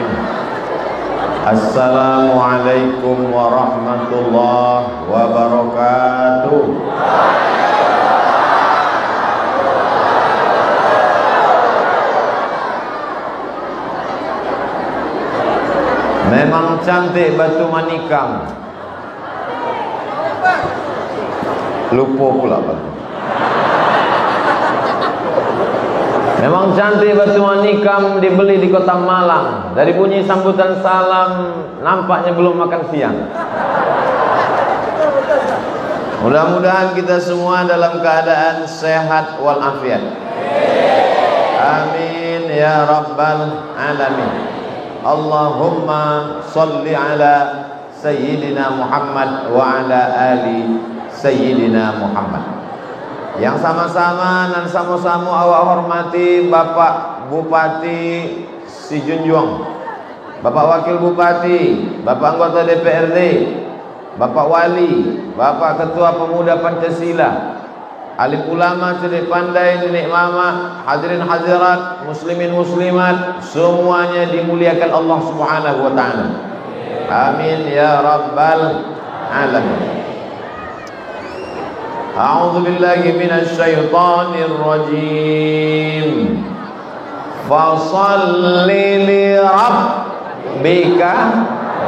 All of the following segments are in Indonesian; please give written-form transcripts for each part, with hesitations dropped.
Amin. Assalamualaikum warahmatullahi wabarakatuh. Memang cantik batu manikam. Lupa pula batu. Memang cantik batu manikam, dibeli di kota Malang. Dari bunyi sambutan salam nampaknya belum makan siang. Mudah-mudahan kita semua dalam keadaan sehat walafiat. Amin ya rabbal alamin. Allahumma salli ala Sayyidina Muhammad wa ala ali Sayyidina Muhammad. Yang sama-sama dan sama-sama awak hormati Bapak Bupati Sijunjuang, Bapak Wakil Bupati, Bapak Anggota DPRD, Bapak Wali, Bapak Ketua Pemuda Pancasila, alim ulama, cerdik pandai, nenek mama, hadirin hadirat, muslimin muslimat, semuanya dimuliakan Allah Subhanahu wa taala. Amin ya rabbal alamin. A'udzu billahi minasy syaithanir rajim. Fashalli li rabbika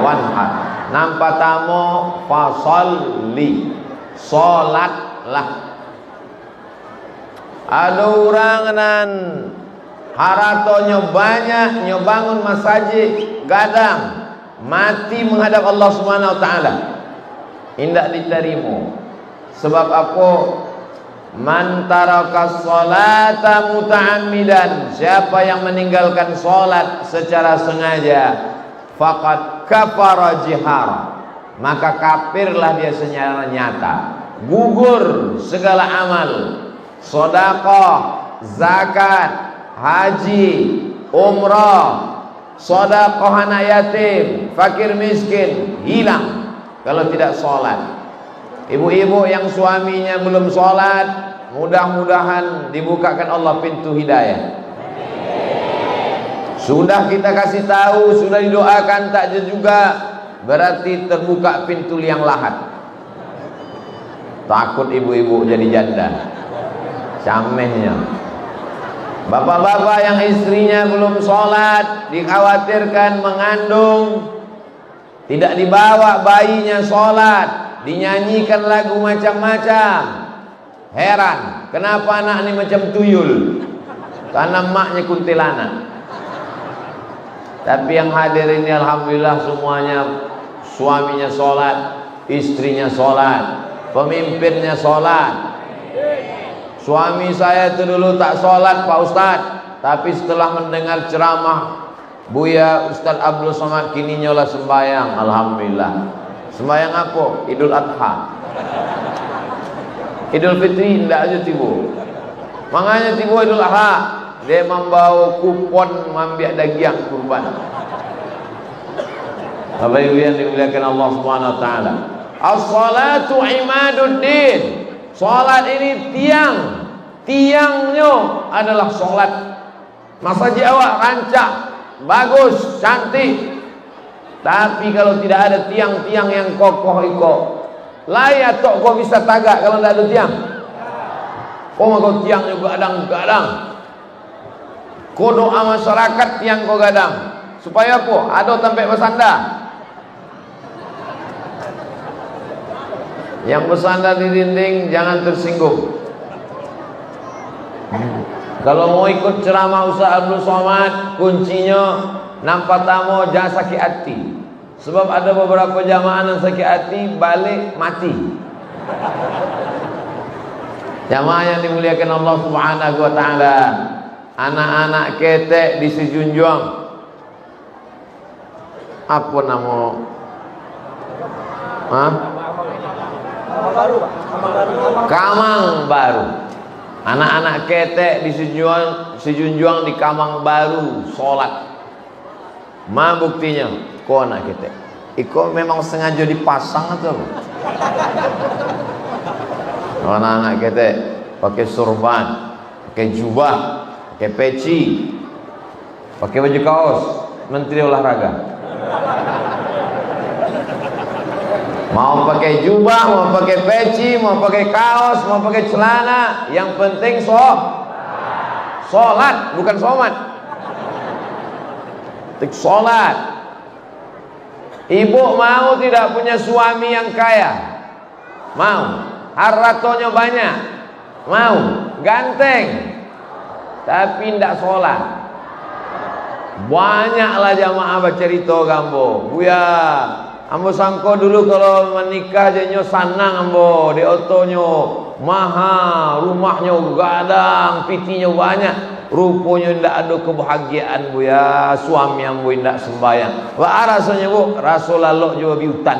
wanhar. Nampak tamu fasalli, salatlah. Ada orang nan haratonyo banyak, nyobangun masjid gadang, mati menghadap Allah Subhanahu wa taala. Indak diterima. Sebab apa? Man taraka sholata muta'ammidan, siapa yang meninggalkan salat secara sengaja, faqad kafara jihar, maka kafirlah dia secara nyata, gugur segala amal, sedekah, zakat, haji, umrah, sedekah anak yatim, fakir miskin, hilang kalau tidak sholat. Ibu-ibu yang suaminya belum sholat, mudah-mudahan dibukakan Allah pintu hidayah. Sudah kita kasih tahu, sudah didoakan, tak juga, berarti terbuka pintu liang lahat. Takut ibu-ibu jadi janda, camehnya. Bapak-bapak yang istrinya belum sholat, dikhawatirkan mengandung, tidak dibawa bayinya sholat, dinyanyikan lagu macam-macam. Heran, kenapa anak ini macam tuyul? Karena maknya kuntilanak. Tapi yang hadir ini alhamdulillah semuanya suaminya sholat, istrinya sholat, pemimpinnya sholat. Suami saya itu dulu tak sholat Pak Ustadz, tapi setelah mendengar ceramah Buya Ustadz Abdul Somad, kini nyola sembahyang. Alhamdulillah. Sembahyang apa? Idul Adha. Idul Fitri tidak aja tiba. Makanya tiba Idul Adha, dia membawa kupon mengambil daging kurban. Bapak Ibu yang dimuliakan Allah Subhanahu wa taala. As-salatu imaduddin. Salat ini tiangnya adalah salat. Masjid awak rancak, bagus, cantik. Tapi kalau tidak ada tiang-tiang yang kokoh iko, layak tok kau bisa tagak kalau tidak ada tiang. Oh kau tiang juga gadang-gadang. Kau doa masyarakat tiang kau gadang. Supaya apa? Ada sampai bersandar. Yang bersandar di dinding jangan tersinggung. Kalau mau ikut ceramah Ustaz Abdul Somad, kuncinya nampak tamu jangan sakit hati. Sebab ada beberapa jamaah yang sakit hati balik mati. Jamaah yang dimuliakan Allah Subhanahu wa taala, anak-anak ketek di Sijunjuang, apa nama? Kamang Baru. Anak-anak ketek di Sijunjuang di Kamang Baru sholat. Ma buktinya, kau anak ketek. Iko memang sengaja dipasang atau? Anak-anak ketek pakai sorban, pakai jubah, pakai peci, pakai baju kaos, Menteri Olahraga. Mau pakai jubah, mau pakai peci, mau pakai kaos, mau pakai celana, yang penting sholat, bukan somat. Sholat. Ibu mau tidak punya suami yang kaya? Mau. Hartanya banyak? Mau. Ganteng tapi tidak sholat. Banyaklah jamaah bercerita gambo, buya ambo sangko dulu kalau menikah jenyo sanang ambo, di otonyo mahal, rumahnya gadang, pitinya banyak. Rupanya ndak ada kebahagiaan bu ya, suami ambo ndak sembahyang. Wah rasanya bu, rasul lalok juga biutan.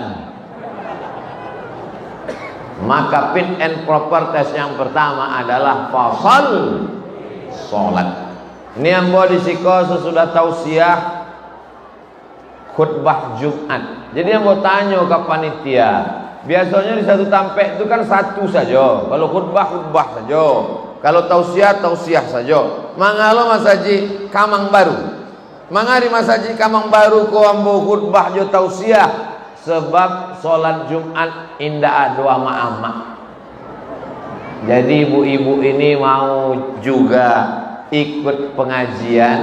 Maka fit and proper test yang pertama adalah fasal sholat. Ini ambo disiko sesudah tausiah khutbah Jumat. Jadi ambo tanya ke panitia, biasanya di satu tampek itu kan satu saja. Kalau khutbah saja. Kalau tausiah saja. Mangalo masaji kamang baru. Mangari masaji kamang baru ko ambo khutbah jo tausiah. Sebab sholat Jumat indah doa ma'amak. Jadi ibu-ibu ini mau juga ikut pengajian,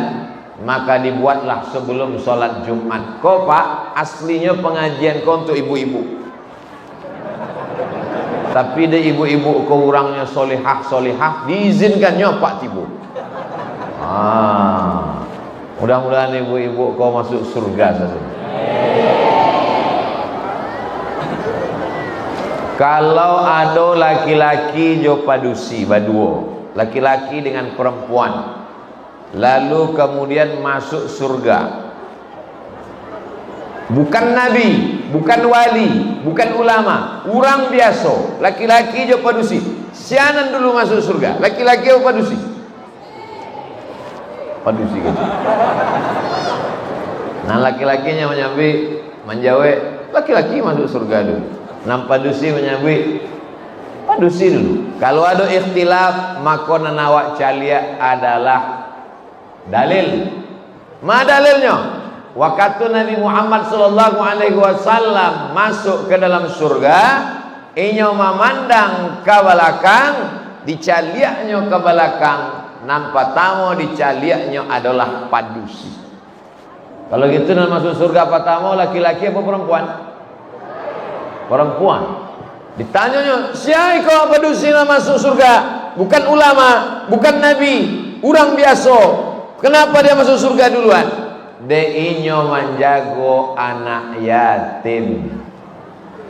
maka dibuatlah sebelum sholat Jumat. Kok Pak, aslinya pengajian kau untuk ibu-ibu, tapi de ibu-ibu kurangnya solihah diizinkannya Pak Tibu. Mudah-mudahan ibu-ibu kau masuk surga saja. Kalau ada laki-laki jo padusi baduo, laki-laki dengan perempuan, lalu kemudian masuk surga, bukan nabi, bukan wali, bukan ulama, orang biasa, laki-laki jo padusi, sianan dulu masuk surga, laki-laki jo padusi, padusi gitu. Nah laki-lakinya menjawab laki-laki masuk surga dulu. Nampak padusi menyambut padusi dulu. Kalau ada ikhtilaf maka nanawak calia adalah dalil. Ma dalilnya? Waktu Nabi Muhammad sallallahu alaihi wasallam masuk ke dalam surga, inyo memandang ke belakang, dicaliaknya ke belakang, nampak tamu dicaliaknya adalah padusi. Kalau gitu nak masuk surga apa tamu, laki-laki apa perempuan? Perempuan. Ditanyanya, siapa kau padusi nak masuk surga? Bukan ulama, bukan nabi, orang biasa. Kenapa dia masuk surga duluan? Deinyo menjago anak yatim.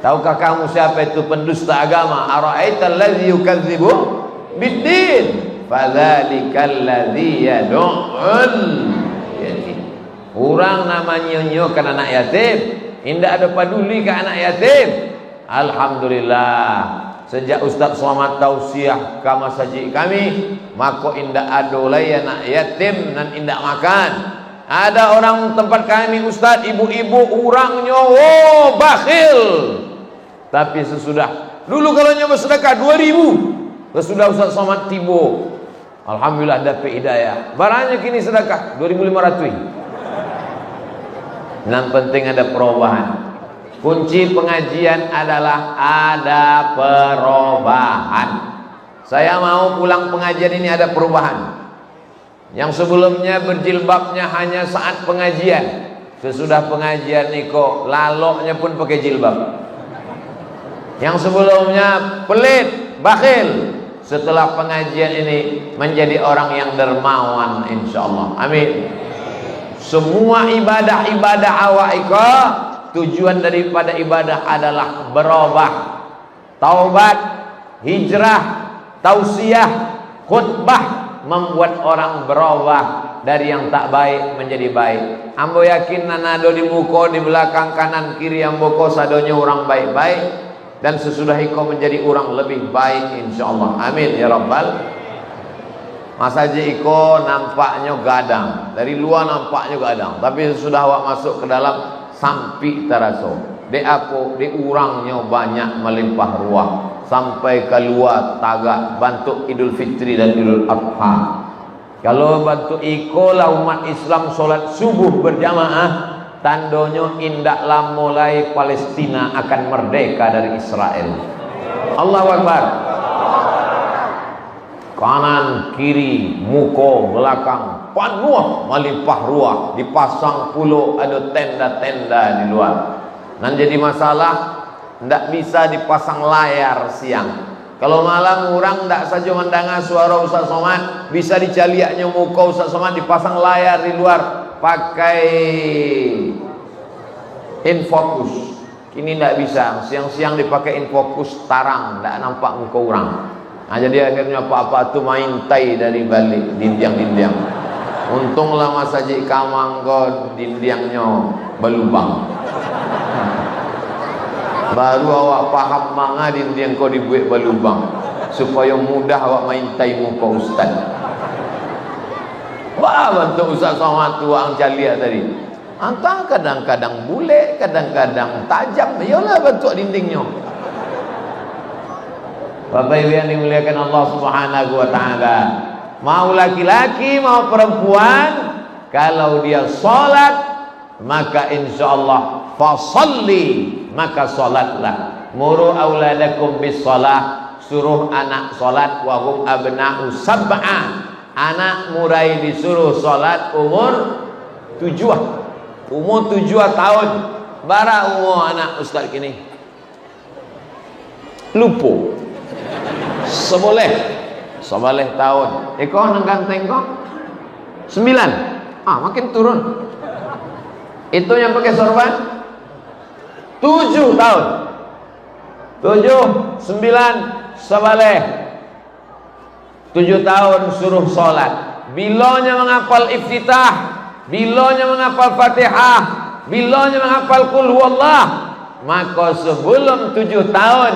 Tahukah kamu siapa itu pendusta agama? Ara'aital ladzi yukadzibu biddin, fadzalikal ladzi yad'ul yatim. Orang namanya nyokan anak yatim, indah ada peduli ke anak yatim. Alhamdulillah, sejak Ustaz Selamat tausiah ke masjid kami, maka indah ada lagi anak yatim dan indah makan. Ada orang tempat kami Ustaz, ibu-ibu orangnya bakhil. Tapi sesudah dulu kalau nyoba sedekah 2000, sesudah Ustaz Selamat tiba, alhamdulillah dapat hidayah. Barangnya kini sedekah 2500. Yang penting ada perubahan. Kunci pengajian adalah ada perubahan. Saya mau pulang pengajian ini ada perubahan. Yang sebelumnya berjilbabnya hanya saat pengajian, sesudah pengajian niko laloknya pun pakai jilbab. Yang sebelumnya pelit, bakhil, setelah pengajian ini menjadi orang yang dermawan insyaallah. Amin. Semua ibadah-ibadah awak iko, tujuan daripada ibadah adalah berubah. Taubat, hijrah, tausiah, khutbah membuat orang berubah dari yang tak baik menjadi baik. Ambo yakin nanado di muka, di belakang, kanan, kiri ambo ko sadonya orang baik-baik, dan sesudah iko menjadi orang lebih baik insyaallah. Amin ya rabbal. Masa iko nampaknya gadang, dari luar nampaknya gadang, tapi sudah awak masuk ke dalam sampai terasa. Di aku, di urangnya banyak melimpah ruah sampai keluar tagak bantuk Idul Fitri dan Idul Adha. Kalau bantu ikolah umat Islam solat subuh berjamaah, tandonyo indaklah mulai Palestina akan merdeka dari Israel. Allahu Akbar. Kanan, kiri, muka, belakang, penuh melimpah ruah, dipasang pulau, ada tenda-tenda di luar. Dan jadi masalah, tidak bisa dipasang layar siang. Kalau malam orang tidak saja mendengar suara Ustaz Somad, bisa dicaliaknya muka Ustaz Somad, dipasang layar di luar, pakai infocus. Kini tidak bisa, siang-siang dipakai infocus tarang, tidak nampak muka orang. Nah, jadi akhirnya apa-apa tu main tai dari balik dinding-dinding. Untunglah Mas Haji Kamang kau dindingnya berlubang. Baru awak paham manga dinding kau dibuat berlubang supaya mudah awak main tai muka ustaz. Wah, bentuk Ustaz Somad tu ang jaliak tadi. Antah kadang-kadang bulat, kadang-kadang tajam. Yalah bentuk dindingnya. Bapak Ibu yang dimuliakan Allah Subhanahu wa taala, mau laki-laki mau perempuan, kalau dia salat maka insyaallah fasalli, maka salatlah. Muru auladakum bis salah, suruh anak salat wa hum abna'u sab'a. Anak mulai disuruh salat umur 7 tahun. Bara umur anak ustaz kini lupa. Seboleh tahun. Eko nang ganteng kok 9. Makin turun. Itu yang pakai sorban 7 tahun. 7, 9, seboleh 7 tahun suruh sholat. Bilanya menghafal iftitah, bilanya menghafal Fatihah, bilanya menghafal qul huwallah. Maka sebelum 7 tahun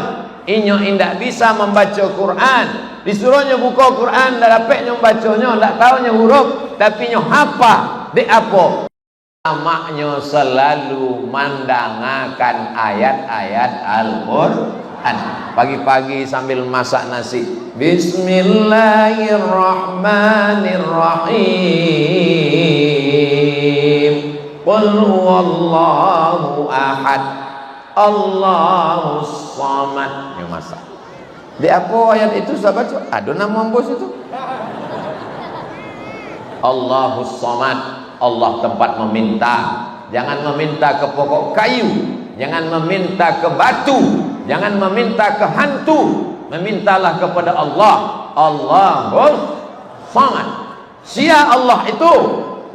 inyo indak bisa membaca Quran, disuruhnya buka Quran, dah dapatnya membacanya, tak tahunya huruf, tapi nyo hafal. Dek apa? Maknya selalu mandangakan ayat-ayat Al-Quran. Pagi-pagi sambil masak nasi, Bismillahirrahmanirrahim. Qul huwallahu ahad, Allahus samad. Yang masak. Di apa ayat itu sahabat? Ada nama bos itu. Allahus samad. Allah tempat meminta. Jangan meminta ke pokok kayu, jangan meminta ke batu, jangan meminta ke hantu. Memintalah kepada Allah. Allahus samad. Sia Allah itu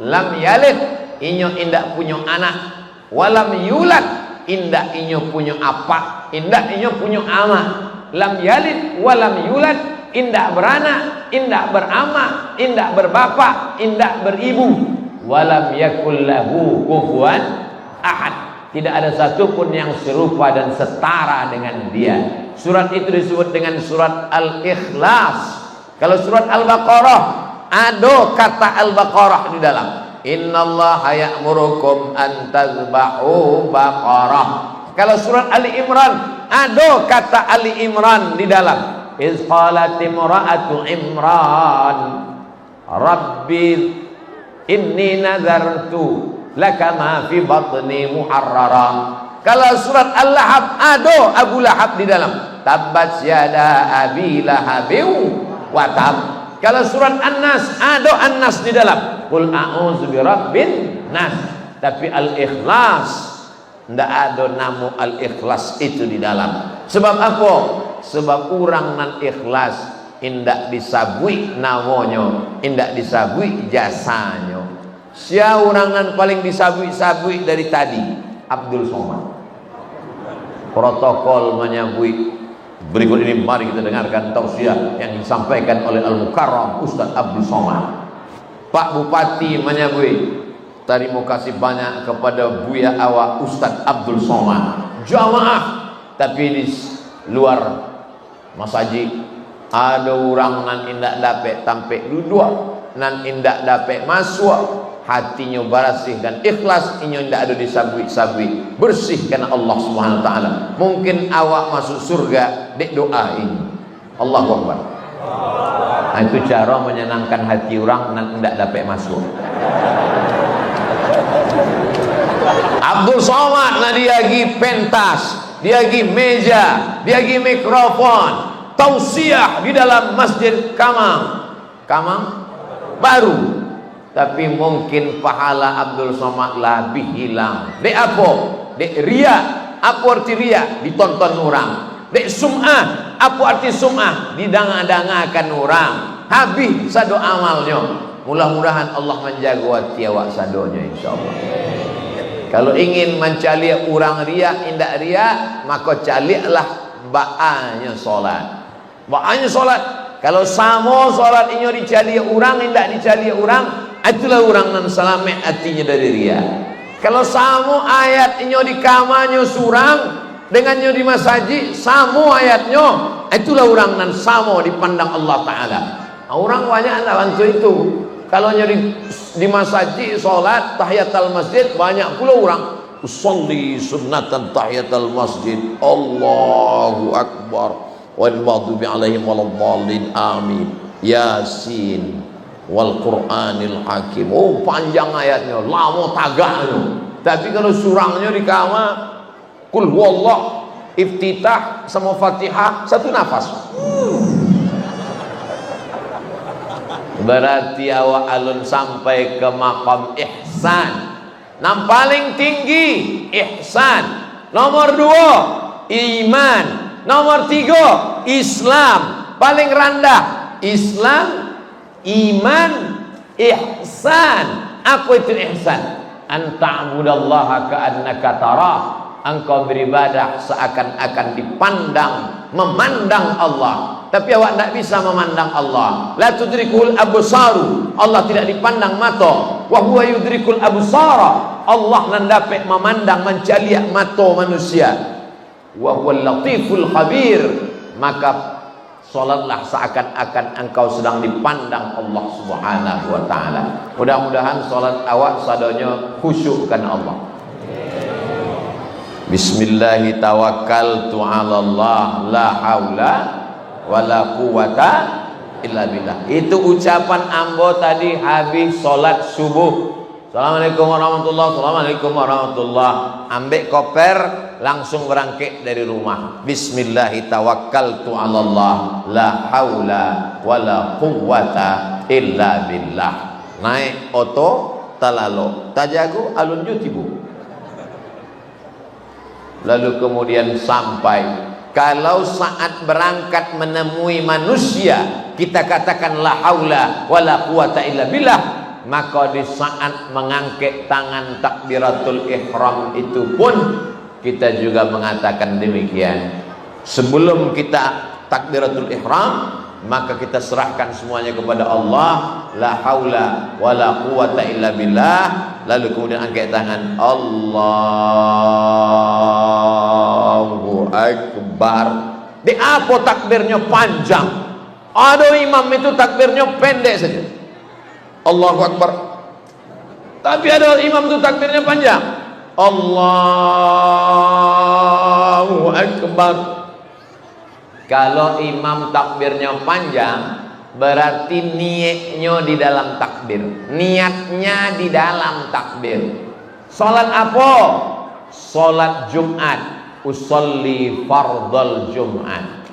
lam yalid, inyo indak punya anak, walam yulad, indak inyo punya apa, indak inyo punya ama. Lam yalid walam yulad, indak beranak, indak berama, indak berbapa, indak beribu. Walam yakul lahu kufuwan ahad. Tidak ada satupun yang serupa dan setara dengan dia. Surat itu disebut dengan surat Al-Ikhlas. Kalau surat Al-Baqarah ada kata Al-Baqarah di dalam. Innallaha ya'murukum an tazbahu baqarah. Kalau surat Ali Imran ada kata Ali Imran di dalam. Iz qalat imra'atu Imran Rabbi inni nazartu laka ma fi batni muharrara. Kalau surat Al-Lahab ada Abu Lahab di dalam. Tabbat yada abi lahabin wa tab. Kalau surat An-Nas ada An-Nas di dalam. Qul a'udzu birabbin nas. Tapi Al-Ikhlas tidak ada nama Al-Ikhlas itu di dalam. Sebab apa? Sebab orang nan ikhlas indak disabui namanya, indak disabui jasanya. Sia orang nan paling disabui-sabui dari tadi Abdul Somad. Protokol menyabui. Berikut ini mari kita dengarkan tausiah yang disampaikan oleh Al-Mukarram Ustaz Abdul Somad. Pak Bupati menyabui, terima kasih banyak kepada Buya Awak Ustaz Abdul Somad. Jamaah, tapi di luar Mas Haji ada orang nan indak dapat tampik duduk, nan indak dapat masuk, hatinya bersih dan ikhlas, inyo indak ada disabui-sabui, bersih karena Allah Subhanahu wa taala. Mungkin awak masuk surga dek doa ini. Allahu Akbar. Nah, itu cara menyenangkan hati orang dan tidak dapat masuk. Abdul Somad nah dia lagi pentas, dia lagi meja, dia lagi mikrofon, tausiah di dalam masjid Kamang baru. Tapi mungkin pahala Abdul Somad lebih hilang. Dek apa? Dek ria. Apa arti ria? Ditonton orang. Dek sum'ah. Apa arti sum'ah? Didanga-dangakan orang. Habis sado amalnya. Mudah-mudahan Allah menjaga hati awak sadonya insyaallah. Kalau ingin mencari orang ria, indak ria, maka carilah ba'anya solat. Ba'anya solat. Kalau sama solat ini dicari orang, indak dicari orang, itulah orang nan selamat hatinya dari ria. Kalau sama ayat ini di kamarnya surang dengannya di masjid, sama ayatnya, itulah orang nan sama dipandang Allah Ta'ala. Orang banyak nak bantu itu. Kalau di masjid solat tahiyatul masjid banyak pula orang usolli sunnatan tahiyatul masjid Allahu akbar wal maghdubi alaihim waladdallin amin yasin wal qur'anil hakim. Oh panjang ayatnya, lama tagaknya. Tapi kalau surangnya di kamar kul huwallah iftitah sama fatihah satu nafas. Berarti awak alun sampai ke maqam ihsan. Yang paling tinggi ihsan. Nomor 2 iman. Nomor 3 Islam. Paling rendah Islam, iman, ihsan. Apa itu ihsan? An ta'budallaha ka'annaka tarah. Engkau beribadah seakan-akan dipandang, memandang Allah. Tapi awak tidak bisa memandang Allah. La tudrikul absaru. Allah tidak dipandang mata. Wa huwa yudrikul absara. Allah nan dapat memandang, mencaliak mata manusia. Wa huwal latiful khabir. Maka salatlah seakan-akan engkau sedang dipandang Allah Subhanahu wa taala. Mudah-mudahan salat awak sadanya khusyukkan Allah. Bismillahi tawakkaltu 'ala Allah la haula wala quwata illa billah. Itu ucapan ambo tadi habis salat subuh. Assalamualaikum warahmatullahi wabarakatuh. Assalamualaikum warahmatullahi. Ambek koper langsung berangkat dari rumah. Bismillahi tawakkaltu 'ala Allah la haula wala quwata illa billah. Naik oto talalo tajago alun jutibu. Lalu kemudian sampai, kalau saat berangkat menemui manusia kita katakan la haula wala quwata illa billah, maka di saat mengangkat tangan takbiratul ihram itu pun kita juga mengatakan demikian. Sebelum kita takbiratul ihram, maka kita serahkan semuanya kepada Allah, la haula wala quwata illa billah. Lalu kemudian angkat tangan, Allahu akbar. Di apa takbirnya panjang? Ada imam itu takbirnya pendek saja, Allahu akbar. Tapi ada imam itu takbirnya panjang, Allahu akbar. Kalau imam takbirnya panjang, berarti niatnya di dalam takbir. Niatnya di dalam takbir. Salat apa? Salat Jumat. Usolli fardal Jumat.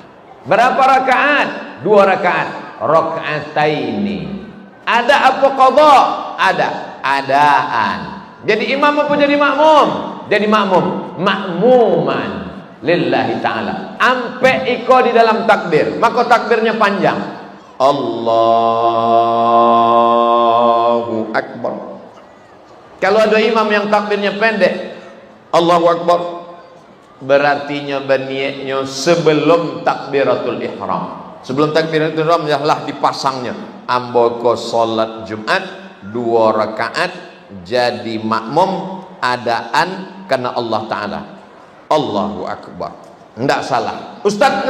Berapa rakaat? 2 rakaat. Rakaataini. Ada apa qadha? Ada. Adaan. Jadi imam apa jadi makmum? Jadi makmum. Makmuman lillahi ta'ala. Ampe iko di dalam takbir, maka takbirnya panjang. Allahu akbar. Kalau ada imam yang takbirnya pendek, Allahu akbar, berarti berniatnya sebelum takbiratul ihram. Sebelum takbiratul ihram lah dipasangnya. Amboko salat Jumat 2 rakaat jadi makmum adaan karena Allah Ta'ala. Allahu akbar. Tidak salah. Ustaz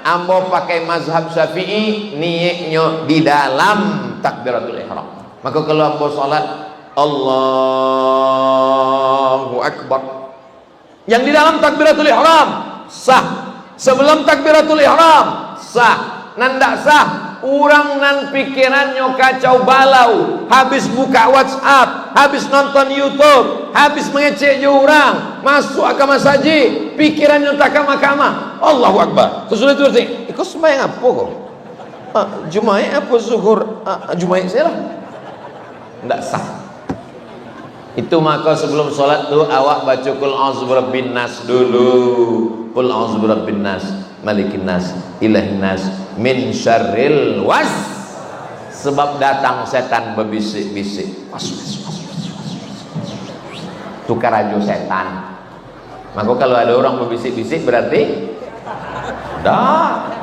ambo pakai mazhab Syafi'i, niatnya di dalam takbiratul ihram. Maka kalau ambo salat Allahu akbar, yang di dalam takbiratul ihram sah. Sebelum takbiratul ihram sah. nan ndak sah. Orang nan pikirannya kacau balau, habis buka WhatsApp, habis nonton YouTube, habis mengecek orang, masuk ke masjid, pikirannya tak kama-kama. Allahu Akbar. Sesudah itu ikut sembahyang apa kok? Jumaat apa zuhur? Jumaat saya lah. Ndak sah. Itu maka sebelum sholat tuh awak baca kul a'udzu birabbin nas dulu. Kul a'udzu birabbin nas, malikin nas, ilahin nas, min syarril was. Sebab datang setan berbisik-bisik. Tukar rajo setan. Maka kalau ada orang berbisik-bisik berarti dah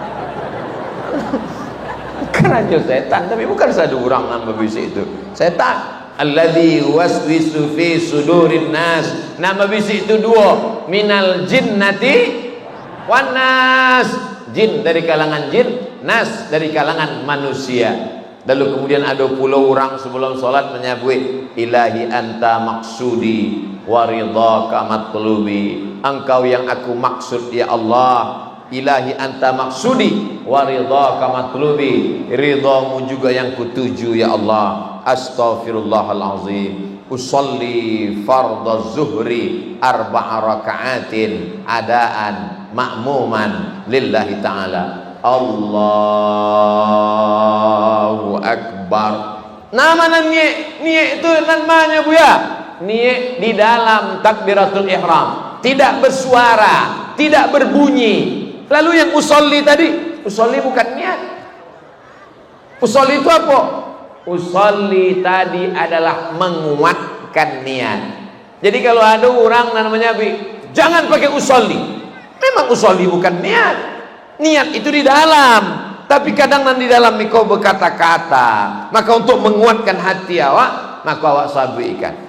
rajo setan, tapi bukan satu orang yang berbisik itu. Setan. Alladzi waswisu fi sudurin nas. Nama bisik itu dua, minal jinnati wan nas. Jin dari kalangan jin, nas dari kalangan manusia. Lalu kemudian ada puluh orang sebelum sholat menyebut ilahi anta maksudi wa ridhaka matlubi. Engkau yang aku maksud ya Allah. Ilahi anta maksudi wa ridhaka matlubi. Ridhamu juga yang kutuju ya Allah. Astaghfirullahalazim. Usolli fardhu zuhri arba'a raka'atin adaan ma'muman lillahi ta'ala. Allahu Akbar. Nama nan niat itu namanya buya. Niat di dalam takbiratul ihram, tidak bersuara, tidak berbunyi. Lalu yang usolli tadi, usolli bukan niat. Usolli itu apa? Usolli tadi adalah menguatkan niat. Jadi kalau ada orang namanya jangan pakai usolli, memang usolli bukan niat. Niat itu di dalam, tapi kadang nanti di dalam kau berkata-kata. Maka untuk menguatkan hati awak, maka awak sabuikan.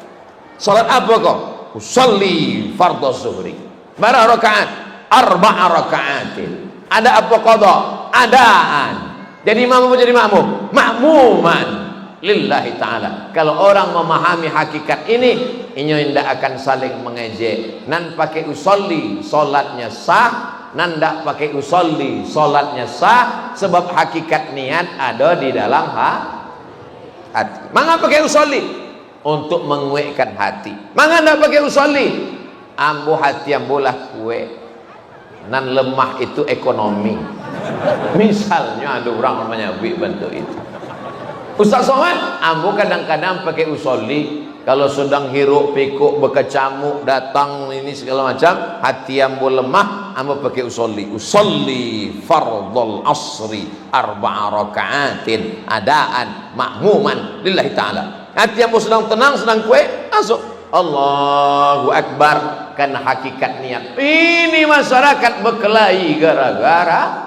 Salat apa kau? Usolli fardhu zuhri. Berapa rakaat? Arba'a raka'atin. Ada apa qada? Adaan. Jadi imam apa jadi makmum? Makmuman lillahi ta'ala. Kalau orang memahami hakikat ini tidak akan saling mengejek. Nan pakai usolli, solatnya sah. Nan tidak pakai usolli, solatnya sah. Sebab hakikat niat ada di dalam hati. Mengapa pakai usolli? Untuk menguatkan hati. Mengapa tidak pakai usolli? Ambo hati ambolah kue. Nan lemah itu ekonomi. Misalnya ada orang namanya bentuk itu. Ustaz Somad, ambo kadang-kadang pakai usolli kalau sedang hiruk pikuk berkecamuk datang ini segala macam, hati ambo lemah, ambo pakai usolli. Usolli fardhul asri arba'a raka'atin adaan ma'muman lillahi ta'ala. Hati ambo sedang tenang, sedang kue, masuk Allahu Akbar. Karena hakikat niat ini masyarakat berkelahi gara-gara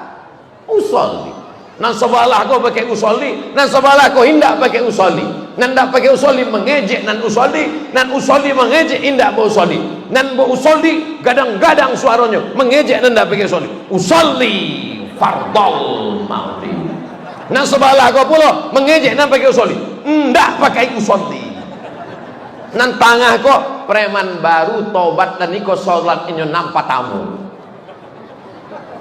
usolli. Nan sebelah kau pakai usolli, nan sebelah kau hindak pakai usolli. Nan tak pakai usolli mengejek nan usolli mengejek hindak berusolli. Nan berusolli gadang-gadang suaranya mengejek nan tak pakai usolli. Usolli fardhul maudi. Nan sebelah kau pula mengejek nan pakai usolli. Ndak pakai usolli. Nan tangah kok preman baru tobat dan iko sholat inyo nampak tamu.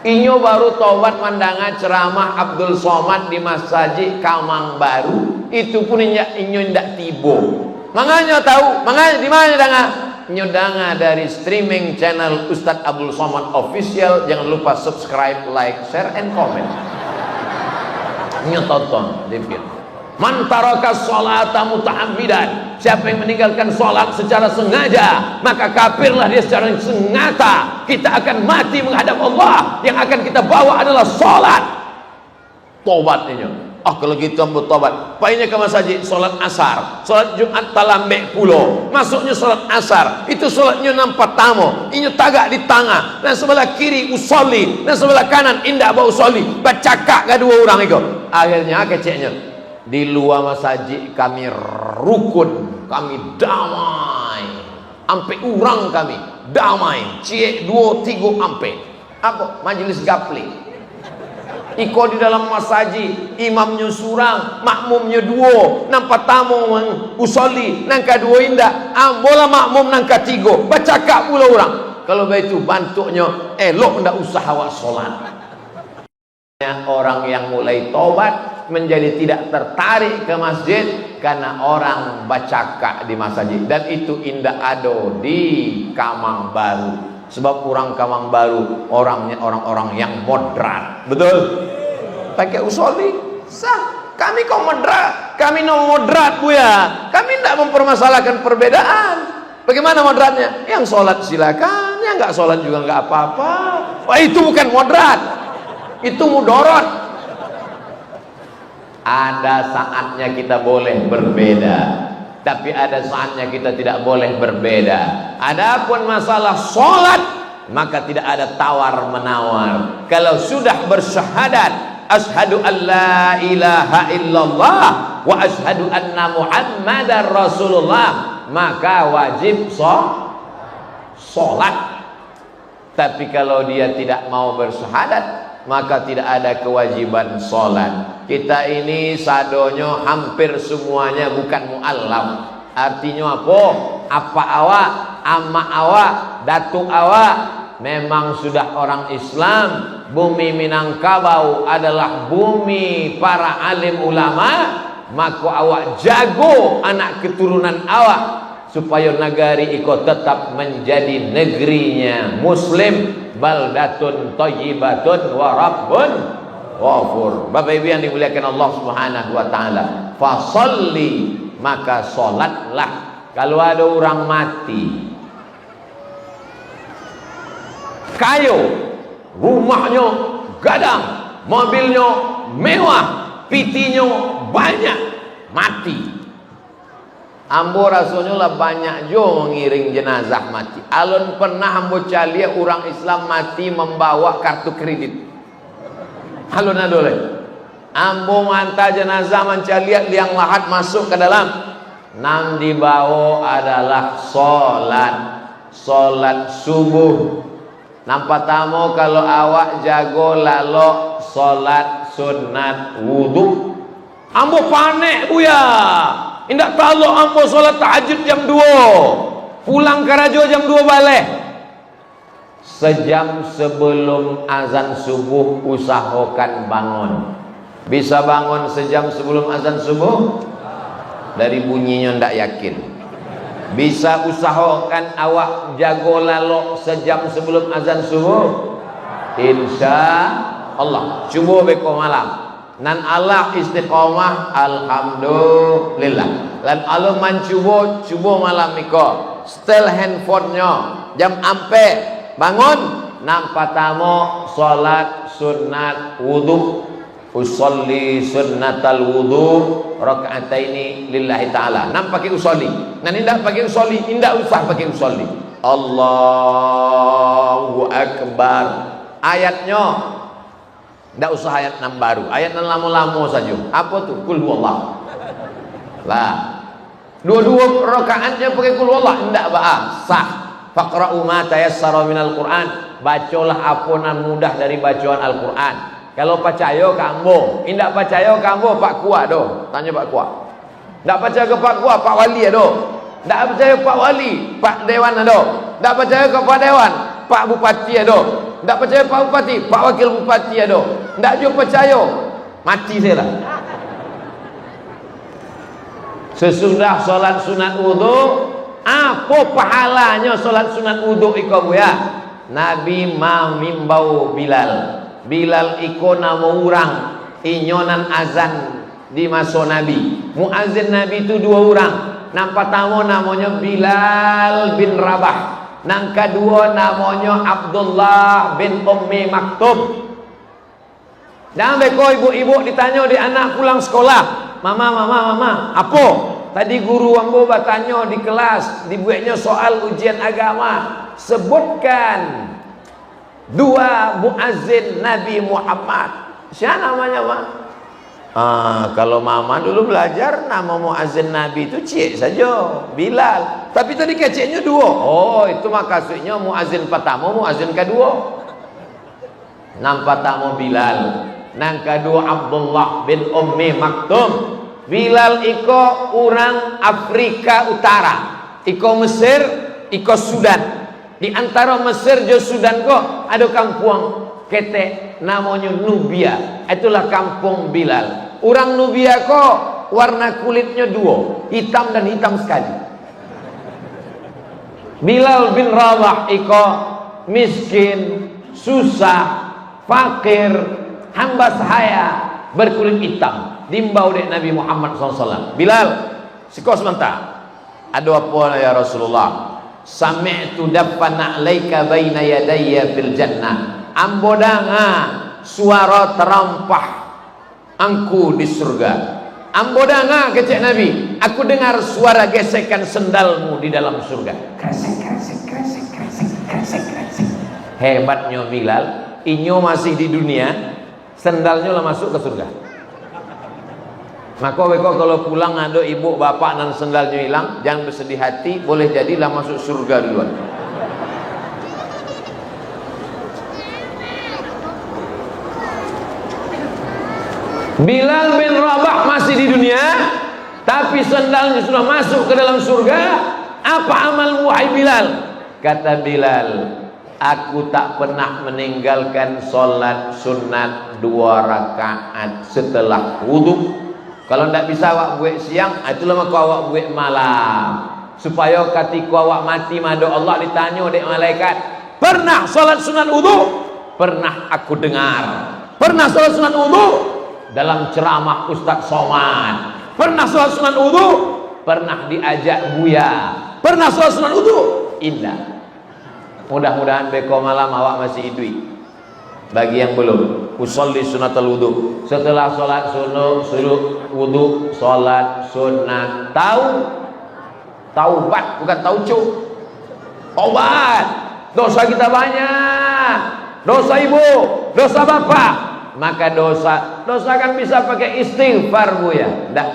Inyo baru tobat mandangan ceramah Abdul Somad di Masjid Kamang Baru. Itu pun inyo ndak tibo. Makanya tahu, makanya di mana danga? Inyo danga dari streaming channel Ustadz Abdul Somad Official. Jangan lupa subscribe, like, share, and comment. Inyo tonton, dipin. Man taraka sholata muta'ammidan. Siapa yang meninggalkan sholat secara sengaja, maka kafirlah dia secara sengaja. Kita akan mati menghadap Allah. Yang akan kita bawa adalah sholat. Tobatnya. Kalau gitu ambil tobat. Painnya ke masjid sholat asar, sholat Jumat talambek pulau. Masuknya sholat asar. Itu sholatnya nampak tamu. Ini tagak di tengah. Dan sebelah kiri usolli. Dan sebelah kanan indah bau usolli. Bacakak kedua orang itu. Akhirnya keceknya. Di luar masjid kami rukun, kami damai, ampe urang kami damai, cie 2 3 ampe. Apa? Majelis gapli. Iko di dalam masjid, imamnya surang, makmumnya 2, nampak tamu usolli, nangka 2 indah, ambola makmum nangka 3, bacakak pula orang. Kalau begitu bantuknya elok ndak usah awak solat. orang yang mulai tobat menjadi tidak tertarik ke masjid karena orang bacaka di masjid, dan itu indah ado di Kamang Baru. Sebab orang Kamang Baru orangnya orang-orang yang moderat, betul? Pakai usoli sah. Kami kok moderat, kami no moderat bu ya. Kami tidak mempermasalahkan perbedaan. Bagaimana moderatnya? Yang sholat silakan, yang nggak sholat juga nggak apa-apa. Wah, itu bukan moderat, itu mudorot. Ada saatnya kita boleh berbeda, tapi ada saatnya kita tidak boleh berbeda. Adapun masalah sholat, maka tidak ada tawar menawar. Kalau sudah bersyahadat asyhadu an la ilaha illallah wa asyhadu anna muhammadar rasulullah, maka wajib sholat. Tapi kalau dia tidak mau bersyahadat, maka tidak ada kewajiban sholat. Kita ini sadonyo hampir semuanya bukan mu'allam. Artinya apa? Apa awak, amma awak, datuk awak memang sudah orang Islam. Bumi Minangkabau adalah bumi para alim ulama, maka awak jago anak keturunan awak supaya negari iko tetap menjadi negerinya muslim, baldatun thayyibatun wa rabbun ghafur. Bapak Ibu yang dimuliakan Allah Subhanahu wa taala, fasalli, maka salatlah. Kalau ada orang mati kayu, rumahnya gadang, mobilnya mewah, pitinya banyak, mati. Ambo rasanya lah banyak jo mengiring jenazah mati. Alun pernah ambo calia orang Islam mati membawa kartu kredit. Alun adole. Ambo manta jenazah mencalia liang lahat masuk ke dalam. Nam dibawa adalah solat subuh. Nampak tamu kalau awak jago lalu solat sunat wudhu. Ambo panik buya. Indak tahu ambo solat tahajud jam 2. Pulang ke rajo jam 2 balik. Sejam sebelum azan subuh usahakan bangun. Bisa bangun sejam sebelum azan subuh? Dari bunyinya ndak yakin. Bisa usahakan awak jago lalu sejam sebelum azan subuh? Insya Allah. Cuba beko malam. Nan Allah istiqomah, alhamdulillah. Dan Allah mencuba malam iko. Setel handphonenya jam ampe bangun nampak tamu salat sunat wudhu. Usolli sunnatal wudhu raka'ataini lillahi ta'ala. Nam pakai usolli. Nan indak pakai usolli, indak usah pakai usolli. Allahu akbar. Ayatnya ndak usah ayat 6 baru. Ayat 6 lama-lama saja. Apa tuh? Qul huwallah. Lah. Dua-dua rakaatnya pakai qul huwallah, ndak ba sah. Faqra'u ma tayassara minal Qur'an. Bacalah apa nan mudah dari bacaan Al-Qur'an. Kalau percaya kamu, indak percaya kamu Pak Kuat doh. Tanya Pak Kuat. Ndak percaya ke Pak Kuat, Pak Wali doh. Ndak percaya Pak Wali, Pak Dewan doh. Ndak percaya ke Pak Dewan, Pak Bupati doh. Ndak percaya Pak Bupati, Pak Wakil Bupati doh. Ndak juga percaya, mati saya lah. Sesudah solat sunat wudhu, apa pahalanya solat sunat wudhu iko ya? Nabi mimbau Bilal. Bilal iko nama orang inyonan azan di masa Nabi. Muazzin Nabi itu 2 orang. Nampak tamu namanya Bilal bin Rabah. Nang kedua namanya Abdullah bin Ummi Maktum. Dan beko ibu-ibu ditanya di anak pulang sekolah, mama, apa? Tadi guru ambo bertanya di kelas, dibuatnya soal ujian agama. Sebutkan 2 muazzin Nabi Muhammad. Siapa namanya, Mak? Kalau mama dulu belajar nama muazzin Nabi itu cik saja, Bilal. Tapi tadi keciknya 2. Oh, itu maksudnya muazzin pertama, muazzin kedua. Nampak tamu Bilal. Nang kedua Abdullah bin Ummi Maktum. Bilal iko orang Afrika Utara, iko Mesir, iko Sudan. Di antara Mesir jo Sudan kok ada kampung ketek namanya Nubia. Itulah kampung Bilal. Orang Nubia kok warna kulitnya dua, hitam dan hitam sekali. Bilal bin Rabah iko miskin, susah, fakir, hamba sahaya, berkulit hitam, dimbau dek Nabi Muhammad SAW. Bilal, siko sebentar. Ada apa ya Rasulullah? Sami'tu daffana alaika baina yadayya fil jannah. Ambodanga suara terampah angku di surga. Ambodanga kecek Nabi, aku dengar suara gesekan sendalmu di dalam surga. Kresek, kresek, kresek, kresek, kresek, kresek. Hebatnya Bilal, inyo masih di dunia, sendalnya lah masuk ke surga. Maka weko kalau pulang ada ibu bapak dan sendalnya hilang, jangan bersedih hati, boleh jadilah masuk surga duluan. Bilal bin Rabah masih di dunia, tapi sendalnya sudah masuk ke dalam surga. Apa amalmu wahai Bilal? Kata Bilal, aku tak pernah meninggalkan sholat sunat 2 rakaat setelah wudhu. Kalau tidak bisa awak buat siang, itulah maka awak buat malam, supaya ketika awak mati madu Allah ditanya oleh malaikat, pernah sholat sunat wudhu? Pernah aku dengar. Pernah sholat sunat wudhu? Dalam ceramah Ustaz Somad. Pernah sholat sunat wudhu? Pernah diajak Buya. Pernah sholat sunat wudhu? Indah. Mudah-mudahan beko malam awak masih hidup. Bagi yang belum, usolli sunatul wudhu. Setelah sholat sunat wudhu, sholat sunat taubat, bukan taucuk. Taubat. Dosa kita banyak. Dosa ibu, dosa bapak. Maka dosa kan bisa pakai istighfar Bu ya. Ndak,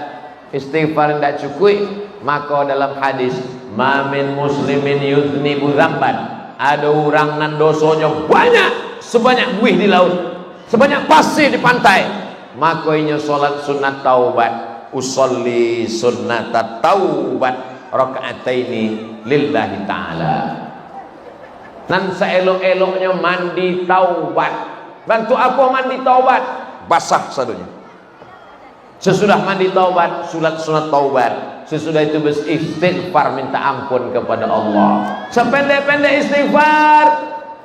istighfar ndak cukup. Maka dalam hadis, mamin muslimin yuznibu dzamban. Ada orang nan dosonya banyak, sebanyak buih di laut, sebanyak pasir di pantai. Maka inya salat sunat taubat, usolli sunnat taubat rakaataini lillahi taala. Nan seelok-eloknya mandi taubat. Bantu apa mandi taubat? Basah sadunya. Sesudah mandi taubat, salat sunat taubat. Sesudah itu beristighfar, minta ampun kepada Allah. Sependek-pendek istighfar,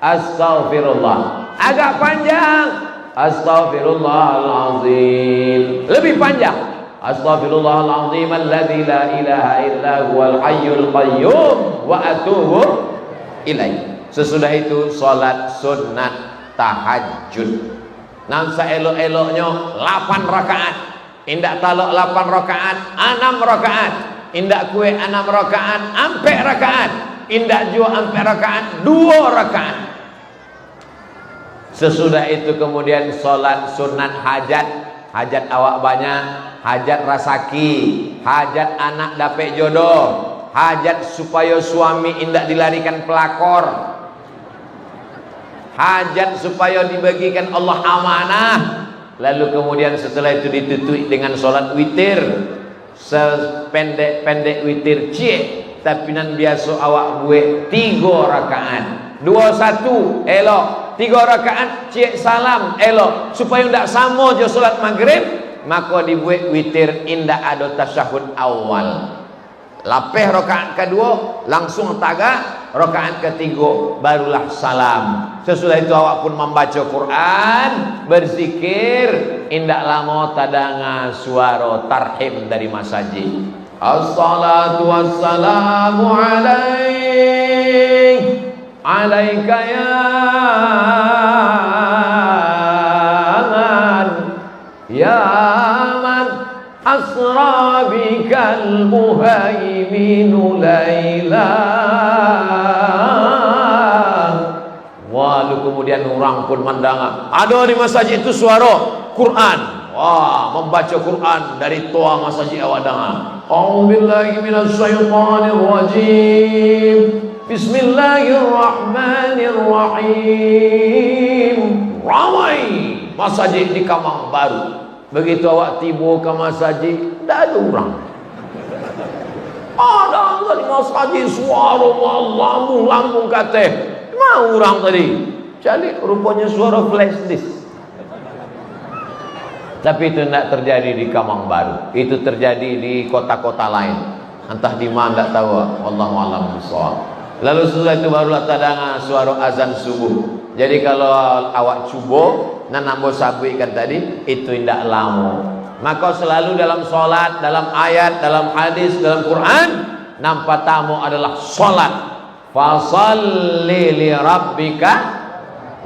astaghfirullah. Agak panjang, astaghfirullahalazim. Lebih panjang, astaghfirullahalazim alladzi la ilaha illa huwal hayyul qayyum wa atubu ilaih. Sesudah itu salat sunat tahajud. Nam saelok-eloknya 8 rakaat. Indak talok 8 rakaat, 6 rakaat. Indak kue 6 rakaat, ampe rakaat. Indak jua ampe rakaat, 2 rakaat. Sesudah itu kemudian sholat sunat hajat. Hajat awak banyak, hajat rasaki, hajat anak dapet jodoh, hajat supaya suami indak dilarikan pelakor, hajat supaya dibagikan Allah amanah. Lalu kemudian setelah itu ditutupi dengan sholat witir, sependek-pendek witir cie, tapi nan biasa awak buat 3 rakaat, 2-1 elok, 3 rakaat cie salam elok, supaya tidak sama je sholat maghrib. Maka dibuat witir indah ada tasyahud awal, lapeh rakaat kedua langsung tagak, rakaat ketiga barulah salam. Sesudah itu awak pun membaca Quran, berzikir, indak lama tadanga suara tarhim dari masjid. Assalatu wassalamu alaik, alaika ya man, ya man asra bikal muhaiminu laila. Lalu kemudian orang pun mendengar ada di masjid itu suara Quran. Wah, membaca Quran dari toa masjid awak dengar. A'udzubillahi minasyaitonir rajim. Bismillahirrahmanirrahim. Ramai masjid di Kamang Baru. Begitu awak tiba ke masjid, tidak ada orang. Ada tadi mas haji suara lambung kata. Mau orang tadi. Jadi rupanya suara flash disk. Tapi itu tidak terjadi di Kamang Baru. Itu terjadi di kota-kota lain. Entah di mana tidak tahu. Wallahu a'lam bishawab. Lalu setelah itu barulah tadanga suara azan subuh. Jadi kalau awak cubo nanambo sabuikan tadi itu tidak lama. Maka selalu dalam solat, dalam ayat, dalam hadis, dalam Quran nampak tamu adalah solat. Fasalli li rabbika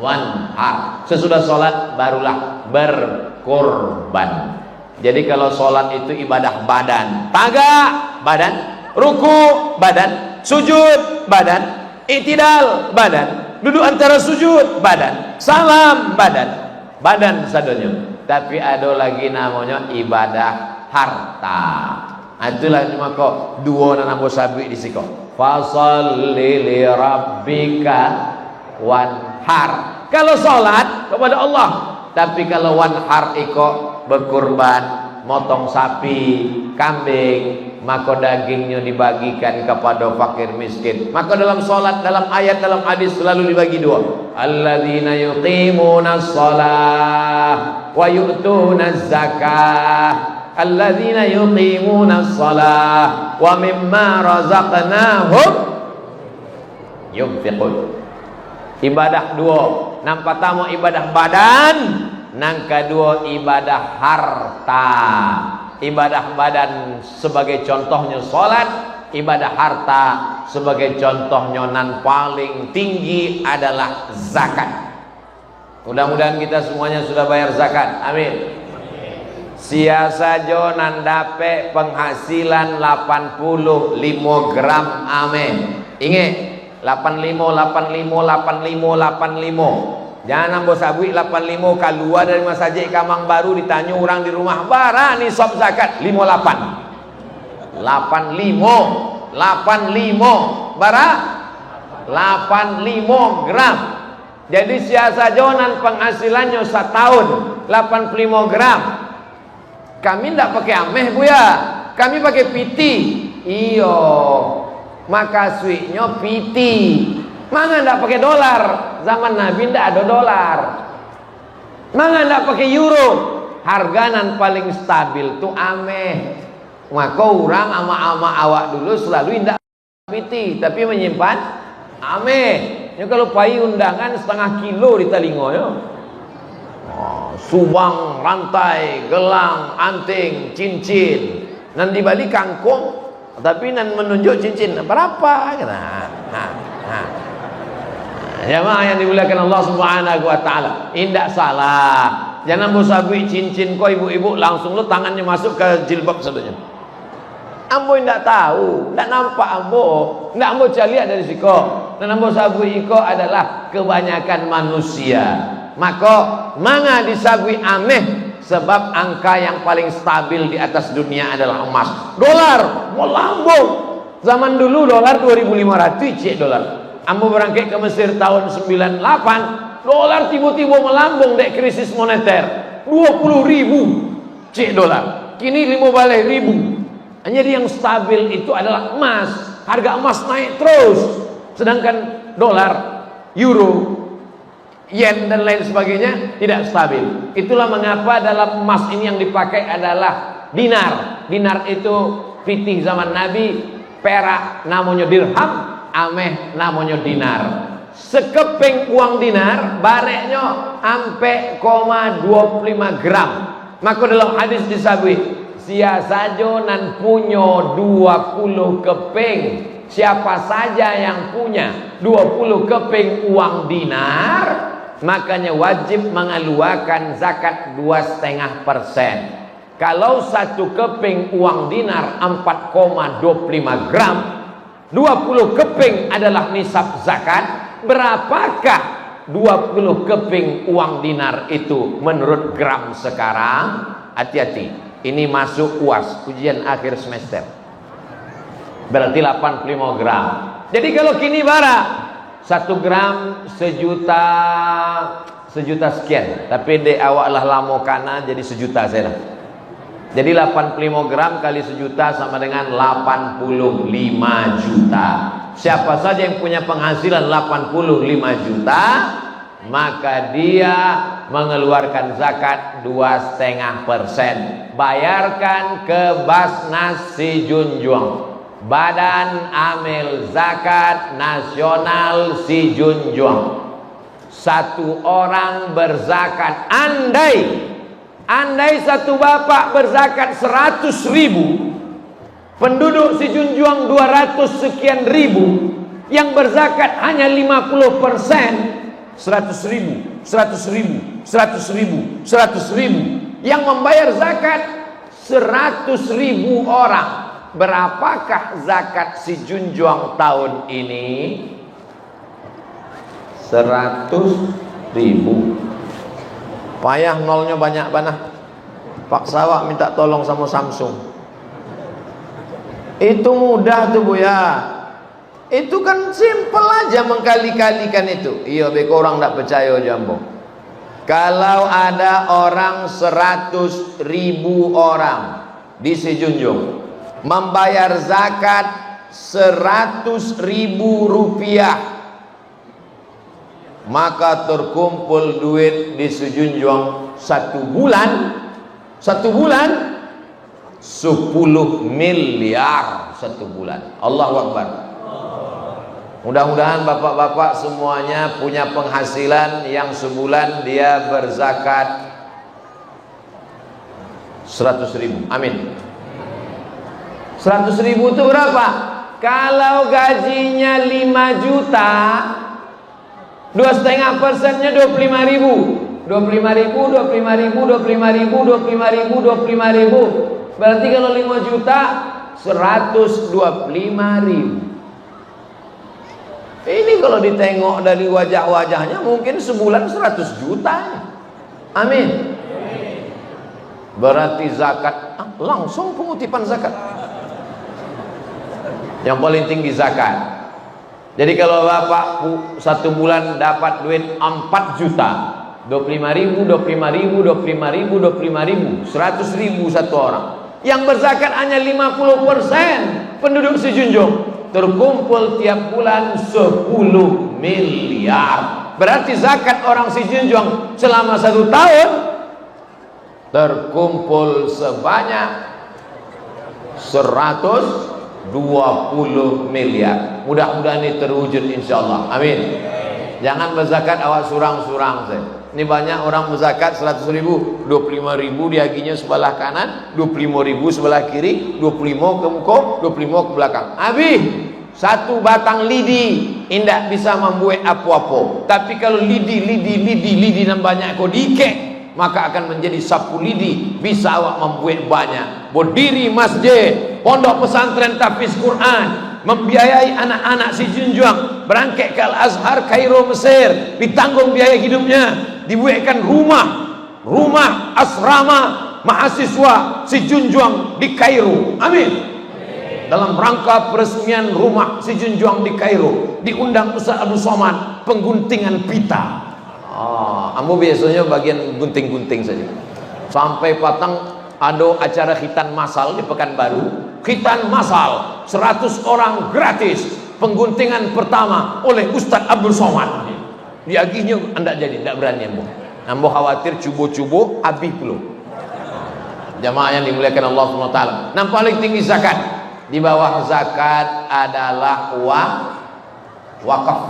wanhar. Sesudah solat barulah berkorban. Jadi kalau solat itu ibadah badan, tagak badan, ruku badan, sujud badan, i'tidal badan, duduk antara sujud badan, salam badan sadonya. Tapi ada lagi namanya ibadah harta. Itulah cuma kok dua namo sabi di siko. Fasalli li rabbika wanhar. Kalau salat kepada Allah. Tapi kalau wanhar iko berkurban, motong sapi, kambing, maka dagingnya dibagikan kepada fakir miskin. Maka dalam salat, dalam ayat, dalam hadis selalu dibagi dua. Alladzina yuqimunas shalah wa yu'tunaz zakah. Alladzina yuqimunas shalah wa mimma razaqnahum yunfiqun. Ibadah dua, nang pertama ibadah badan, nang kedua ibadah harta. Ibadah badan sebagai contohnya salat, ibadah harta sebagai contohnya nan paling tinggi adalah zakat. Mudah-mudahan kita semuanya sudah bayar zakat. Amin. Sia saja nan dapat penghasilan 85 gram. Amin. Ingat 85. Jangan nambah sabui 85 keluar dari masjid Kamang Baru ditanya orang di rumah bara nisab zakat 58 bara 85 gram. Jadi siasa jonan penghasilannya setahun 85 gram. Kami tidak pakai ameh bu ya, kami pakai piti. Iyo, maka suiknya piti. Mana ndak pakai dolar? Zaman Nabi ndak ada dolar. Mana ndak pakai euro? Harganan paling stabil tu ameh. Maka orang ama-ama awak dulu selalu ndak piti, tapi menyimpan ameh. Ya kalau pai undangan setengah kilo di telinga ya. Oh, subang, rantai, gelang, anting, cincin. Nan di Bali kangkung, tapi nan menunjuk cincin berapa? Jamaah yang dimuliakan Allah Subhanahu wa taala, indak salah. Jangan musabui cincin kau ibu-ibu langsung lu tangannya masuk ke jilbab sadonya. Ambo indak tahu, indak nampak ambo, indak ambo lihat dari siko. Dan ambo sabui iko adalah kebanyakan manusia. Maka manga disabui ameh sebab angka yang paling stabil di atas dunia adalah emas. Dolar melambung. Zaman dulu dolar 2.500 cek dolar. Ambo berangkat ke Mesir tahun 98, dolar tiba-tiba melambung dek krisis moneter 20.000 cek dolar. Kini 15.000. Jadi yang stabil itu adalah emas. Harga emas naik terus. Sedangkan dolar, euro, yen dan lain sebagainya tidak stabil. Itulah mengapa dalam emas ini yang dipakai adalah dinar. Dinar itu fitih zaman Nabi, perak namanya dirham, ameh namanya dinar. Sekeping uang dinar bareknya ampe 25 gram. Maka dalam hadis disabui, sia saja nan punya 20 keping, siapa saja yang punya 20 keping uang dinar, makanya wajib mengeluarkan zakat 2,5%. Kalau satu keping uang dinar 4,25 gram, 20 keping adalah nisab zakat. Berapakah 20 keping uang dinar itu menurut gram sekarang? Hati-hati, ini masuk UAS, ujian akhir semester. Berarti 85 gram. Jadi kalau kini bara 1 gram sejuta sekian. Tapi dek awak lah lama kana jadi sejuta saya lah. Jadi 85 gram kali sejuta sama dengan 85 juta. Siapa saja yang punya penghasilan 85 juta, maka dia mengeluarkan zakat 2,5%. Bayarkan ke Basnas Sijunjuang, Badan Amil Zakat Nasional Sijunjuang. Satu orang berzakat, andai satu bapak berzakat 100.000, penduduk Sijunjuang 200 sekian ribu, yang berzakat hanya 50%, 100.000, 100.000, 100.000, 100.000, yang membayar zakat 100.000 orang. Berapakah zakat Sijunjuang tahun ini? 100.000. Payah nolnya banyak banget. Pak Sawak minta tolong sama Samsung. Itu mudah tuh Bu ya. Itu kan simple aja mengkali-kalikan itu. Iya beko orang tak percaya jambo. Kalau ada orang 100.000 orang di Sijunjung membayar zakat 100.000 rupiah, maka terkumpul duit di Sijunjung satu bulan 10 miliar satu bulan. Allahu Akbar. Mudah-mudahan bapak-bapak semuanya punya penghasilan yang sebulan dia berzakat 100.000. Amin. 100.000 itu berapa? Kalau gajinya 5 juta, 2,5%-nya 25.000. 25.000. Berarti kalau 5 juta 125.000. Ini kalau ditengok dari wajah-wajahnya mungkin sebulan 100 juta. Amin. Berarti zakat langsung pengutipan zakat. Yang paling tinggi zakat. Jadi kalau bapak satu bulan dapat duit 4 juta, 25.000, 100.000 satu orang. Yang berzakat hanya 50% penduduk Sijunjung, terkumpul tiap bulan 10 miliar. Berarti zakat orang Sijunjung selama 1 tahun terkumpul sebanyak 120 miliar. Mudah-mudahan ini terwujud insyaallah. Amin. Jangan berzakat awak surang-surang saya. Ini banyak orang berzakat 100.000, 25.000 diaginya sebelah kanan, 25.000 sebelah kiri, 25 ke muka, 25 ke belakang. Habis satu batang lidi indak bisa membuat apa-apa. Tapi kalau lidi dan banyak kau diikek, maka akan menjadi sapu lidi, bisa awak membuat banyak. Berdiri masjid, pondok pesantren tahfiz Quran, membiayai anak-anak Sijunjuang berangkat ke Al-Azhar Kairo Mesir, ditanggung biaya hidupnya, dibuatkan rumah asrama mahasiswa Sijunjuang di Kairo. Amin. Dalam rangka peresmian rumah Sijunjuang di Kairo, diundang Ustaz Abdul Somad pengguntingan pita. Ambo biasanya bagian gunting-gunting saja. Sampai patang ada acara khitan masal di Pekanbaru. Khitan masal 100 orang gratis. Pengguntingan pertama oleh Ustaz Abdul Somad. Diagihnya anda jadi tidak berani ambo. Ambo khawatir cubo-cubo habis belum. Jamaah yang dimuliakan Allah SWT. Yang paling tinggi zakat. Di bawah zakat adalah wakaf.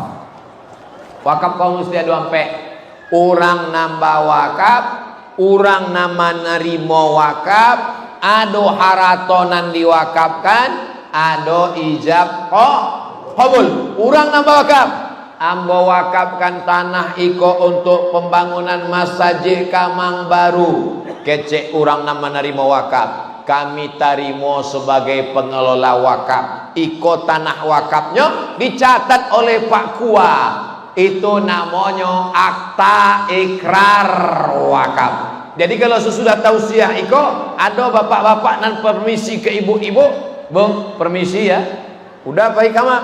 Wakaf kau mesti ada sampai orang nambah wakaf, orang nama nerimo wakaf, ada haratonan diwakafkan, ada ijab qabul. Orang nambah wakaf, ambo wakafkan tanah iko untuk pembangunan masjid Kamang Baru. Kecek orang nama nerimo wakaf, kami tarimo sebagai pengelola wakaf. Iko tanah wakafnya dicatat oleh Pak Kua. Itu namanya akta ikrar wakaf. Jadi kalau sesudah tausiah iko, ada bapak-bapak dan permisi ke ibu-ibu, bang permisi ya, udah baik kamu,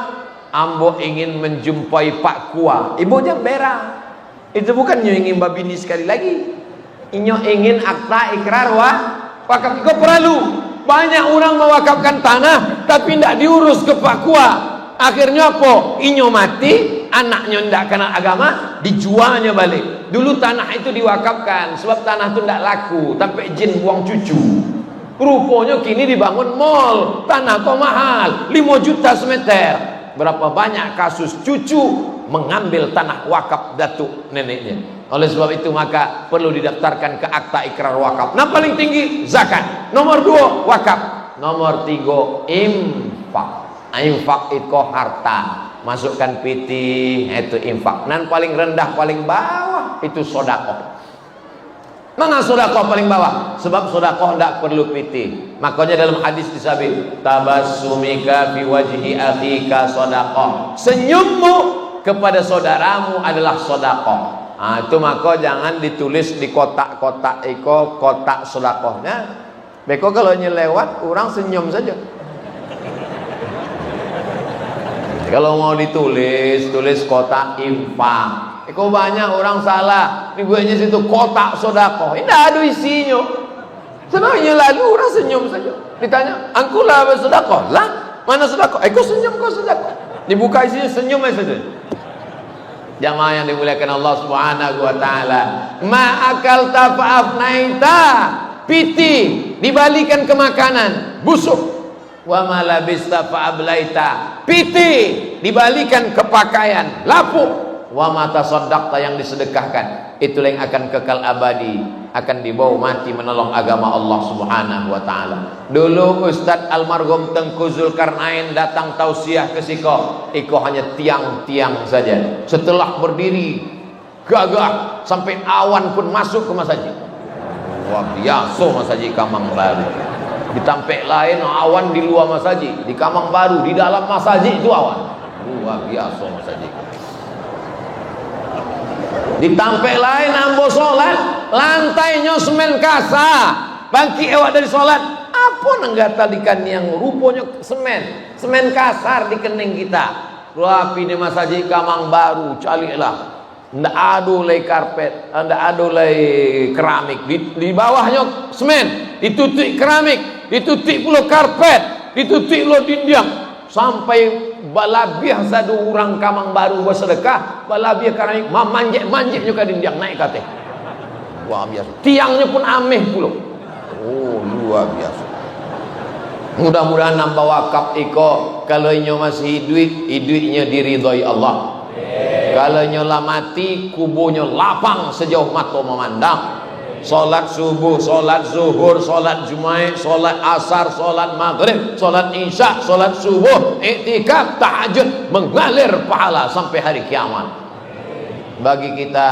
ambo ingin menjumpai Pak Kua. Ibu jangan berah, itu bukan ingin babini sekali lagi, inyo ingin akta ikrar Wakaf iko perlu. Banyak orang mewakafkan tanah tapi tidak diurus ke Papua. Akhirnya apa? Inyo mati, anaknya tidak kenal agama, dijualnya balik. Dulu tanah itu diwakafkan sebab tanah itu tidak laku, sampai jin buang cucu. Rupanya kini dibangun mall, tanah kok mahal, 5 juta semeter. Berapa banyak kasus cucu mengambil tanah wakaf datuk neneknya. Oleh sebab itu maka perlu didaftarkan ke akta ikrar wakaf. Nah paling tinggi zakat, nomor 2 wakaf, nomor 3 infak. Infak itu harta, masukkan piti itu infak. Dan paling rendah paling bawah itu sodakoh. Mana sodakoh paling bawah? Sebab sodakoh tidak perlu piti. Makanya dalam hadis disebut tabassumika fi wajhi akhika sodakoh. Senyummu kepada saudaramu adalah sodakoh. Nah, itu maka jangan ditulis di kotak-kotak iko kotak sodakohnya. Beko kalau nyelewat orang senyum saja. Kalau mau ditulis, tulis kotak infak. Kok banyak orang salah dibuatnya situ kotak sodakoh. Ini ada isinya. Sebenarnya lalu orang senyum saja. Ditanya, angkulah apa sodakoh? Lah, mana sodakoh? Kok senyum kok sodakoh? Dibuka isinya senyum saja. Jamaah yang dimuliakan Allah Subhanahu wa taala. Ma'akal tafa'afnaita. Piti dibalikan ke makanan, busuk. Wa malabista fa'ablaita. Piti dibalikan ke pakaian, lapuk. Wa mata soddaqta yang disedekahkan, itulah yang akan kekal abadi, akan dibawa mati menolong agama Allah Subhanahu wa taala. Dulu Ustadz almarhum Tengku Zulkarnain datang tausiah ke Siko, iko hanya tiang-tiang saja. Setelah berdiri gagah sampai awan pun masuk ke masjid. Wah biasa masjid Kamang Baru. Di Tampek lain awan di luar masjid, di Kamang Baru di dalam masjid itu awan. Luar biasa masjid. Di Tampek lain ambo solat, lantainya semen kasar. Bangki ewak dari solat, apa nenggatalikan yang rupanya semen kasar di kening kita. Rapi di masjid Kamang Baru, calilah. Ndak ada lay karpet, ndak ada lay keramik. Di bawahnya semen, ditutup keramik, ditutup pula karpet, ditutup pula dinding. Sampai balabiah satu orang Kamang Baru bersedekah, balabiah keramik manjek juga dinding naik kate. Wah biasa. Tiangnya pun ameh pula. Oh luar biasa. Mudah-mudahan nambah wakaf iko kalau inyo masih hidup-hidupnya diridhoi Allah. Kalau nyola mati kubunya lapang sejauh mata memandang. Salat subuh, salat zuhur, salat jumat, salat asar, salat maghrib, salat isya, salat subuh, iktikaf, tahajud, mengalir pahala sampai hari kiamat. Bagi kita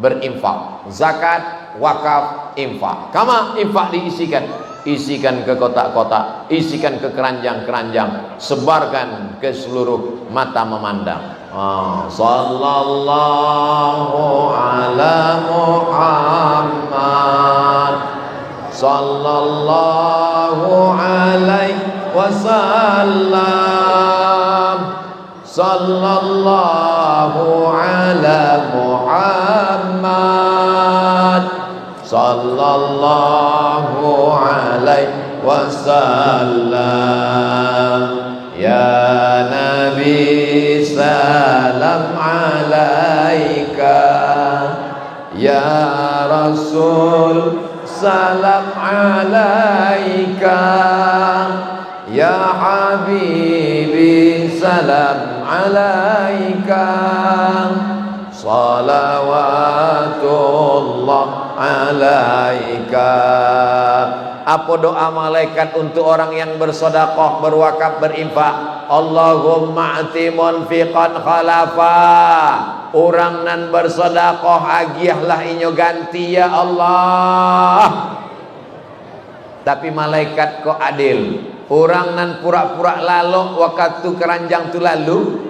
berinfak, zakat, wakaf, infak. Kama infak diisikan, isikan ke kotak-kotak, isikan ke keranjang-keranjang, sebarkan ke seluruh mata memandang. Sallallahu ala Muhammad sallallahu alaihi wasallam sallallahu ala Muhammad sallallahu alaihi wasallam. Ya Nabi salam alaika, ya Rasul salam alaika, ya Habibi salam alaika, salawatullah alaika. Apa doa malaikat untuk orang yang bersedekah, berwakaf, berinfak? Allahumma ati munfiqan khalafa. Orang nan bersedekah agiahlah inyo ganti ya Allah. Tapi malaikat kok adil. Orang nan pura-pura lalu waktu keranjang tu lalu.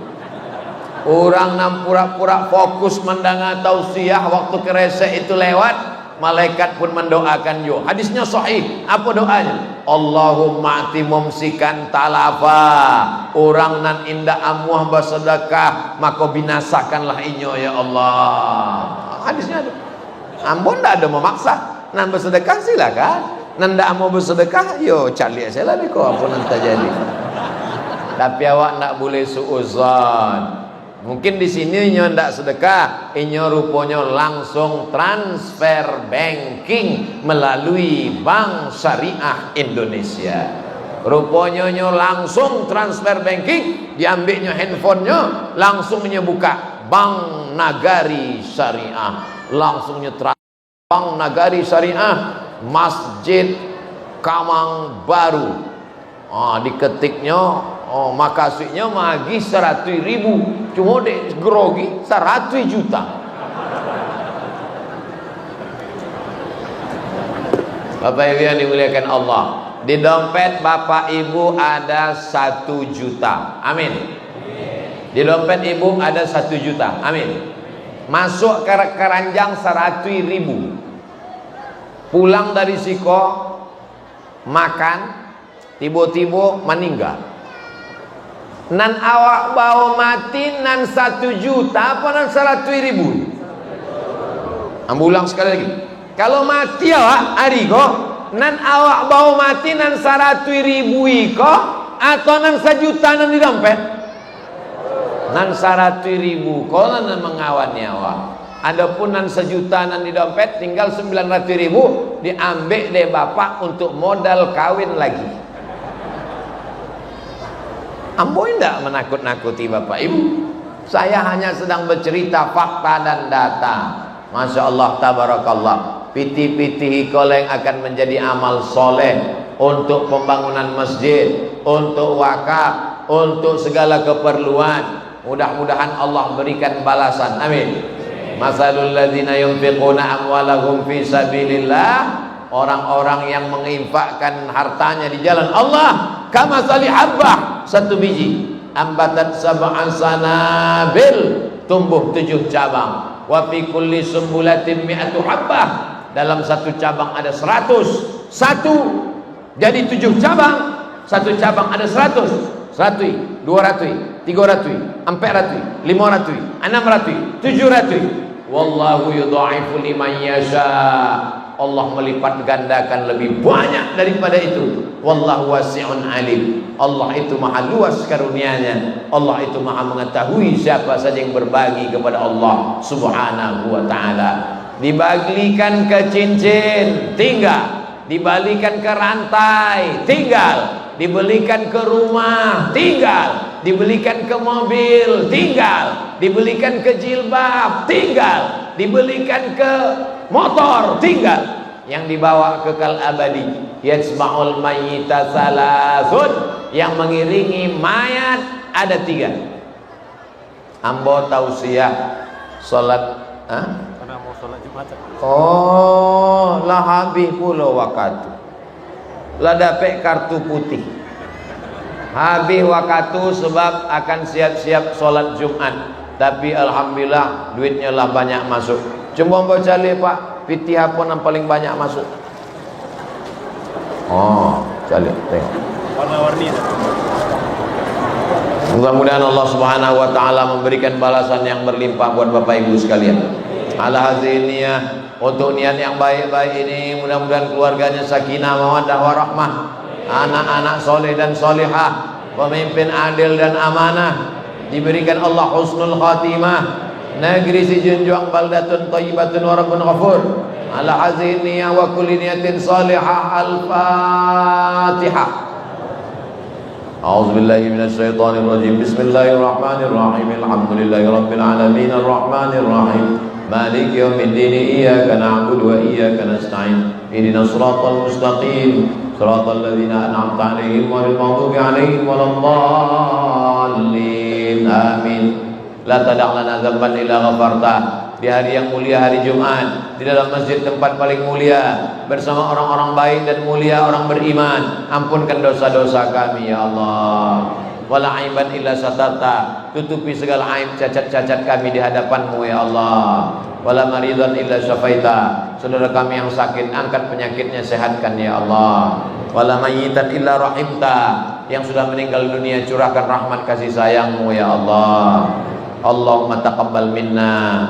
Orang nan pura-pura fokus mendengar tausiah waktu keresek itu lewat. Malaikat pun mendoakan yo. Hadisnya sahih. Apa doanya? Allahumma ati mumsikan talafa. Orang nan indah amuah bersedekah, maka binasakanlah inyo ya Allah. Hadisnya ada. Ambon tidak ada memaksa. Nan bersedekah silakan. Nanda mau bersedekah, yo cari saya lah kau apa nanti jadi. Tapi awak nak boleh suuzon. Mungkin di sini nyo ndak sedekah, inyo rupanya langsung transfer banking melalui Bank Syariah Indonesia. Rupanya nyo langsung transfer banking, diambilnya handphonenya, langsung nyo buka Bank Nagari Syariah, langsung nyo Bank Nagari Syariah Masjid Kamang Baru. Diketiknya, makasihnya magi 100.000, cuma dek grogi 100 juta. Bapak Ibu yang dimuliakan Allah, di dompet Bapak Ibu ada 1 juta, amin. Di dompet Ibu ada 1 juta, amin. Masuk ke keranjang 100.000. Pulang dari siko, makan, tiba-tiba meninggal. Nan awak bawa mati nan 1 juta apa nan 100.000? Ambulang sekali lagi. Kalau mati awak hari ko, nan awak bawa mati nan 100.000 iko atau nan 1 juta nan di dompet? Nan 100.000 ko nan mengawani awak. Adapun nan 1 juta nan di dompet tinggal 900.000 diambil deh bapak untuk modal kawin lagi. Ambo tidak menakut-nakuti Bapak Ibu. Saya hanya sedang bercerita fakta dan data. Masya Allah, tabarakallah. Piti-piti koleng akan menjadi amal soleh untuk pembangunan masjid, untuk wakaf, untuk segala keperluan. Mudah-mudahan Allah berikan balasan. Amin. Masalul ladzina yunfiquna amwalahum fi sabilillah, orang-orang yang menginfakkan hartanya di jalan Allah, kamasali habbah, 1 biji, ambatat sab'an sanabil, tumbuh 7 cabang, wa fi kulli sumbulatin mi'atu habbah, dalam 1 cabang ada 100, 1 jadi 7 cabang, 1 cabang ada 100, 100, 200, 300, 400, 500, 600, 700. Wallahu yudha'ifu liman yasha. Allah melipat gandakan lebih banyak daripada itu. Wallahu wasi'un alim. Allah itu maha luas karunia-Nya. Allah itu maha mengetahui siapa saja yang berbagi kepada Allah Subhanahu wa ta'ala. Dibagikan ke cincin, tinggal. Dibalikan ke rantai, tinggal. Dibelikan ke rumah, tinggal. Dibelikan ke mobil, tinggal. Dibelikan ke jilbab, tinggal. Dibelikan ke motor, tinggal. Yang dibawa kekal abadi, yatsma'ul mayyita salasun, yang mengiringi mayat ada 3. Ambo tausiah salat, karena mau salat Jumat. oh lah habis pula waktu, lah dapat kartu putih, habis waktu sebab akan siap-siap salat Jumat. Tapi alhamdulillah duitnya lah banyak masuk. Cuma baca Pak, piti apa yang paling banyak masuk? Oh, cari tengok. Warna-warni. Mudah-mudahan Allah Subhanahu wa taala memberikan balasan yang berlimpah buat Bapak Ibu sekalian. Ala haziniyah, untuk niat yang baik-baik ini, mudah-mudahan keluarganya sakinah mawaddah warahmah, anak-anak soleh dan solihah, pemimpin adil dan amanah, diberikan Allah husnul khatimah, negeri si junjung baldatun thayyibatun wa rabbun ghafur. Ala haziniyah wa kulli niyatin salihah. Al-Fatihah. A'udzubillahi minasyaitonir rajim. Bismillahirrahmanirrahim. Alhamdulillahi rabbil alamin arrahmanir rahim. Maliki yaumiddin. Iyyaka na'budu wa iyyaka nasta'in. Ihdinas siratal mustaqim. Siratal ladzina an'amta 'alaihim ghairil maghdubi 'alaihim waladdallin. Amin. La tada' lana dzamban illa ghafartah. Di hari yang mulia, hari Jumat, di dalam masjid tempat paling mulia, bersama orang-orang baik dan mulia, orang beriman, ampunkan dosa-dosa kami ya Allah. Wala aiban illa satarta, tutupi segala aib cacat-cacat kami di hadapan-Mu ya Allah. Wala maridan illa syafaita, saudara kami yang sakit angkat penyakitnya, sehatkan ya Allah. Wala mayyitan illa rahimta, yang sudah meninggal dunia curahkan rahmat kasih sayang-Mu ya Allah. Allahumma taqabbal minna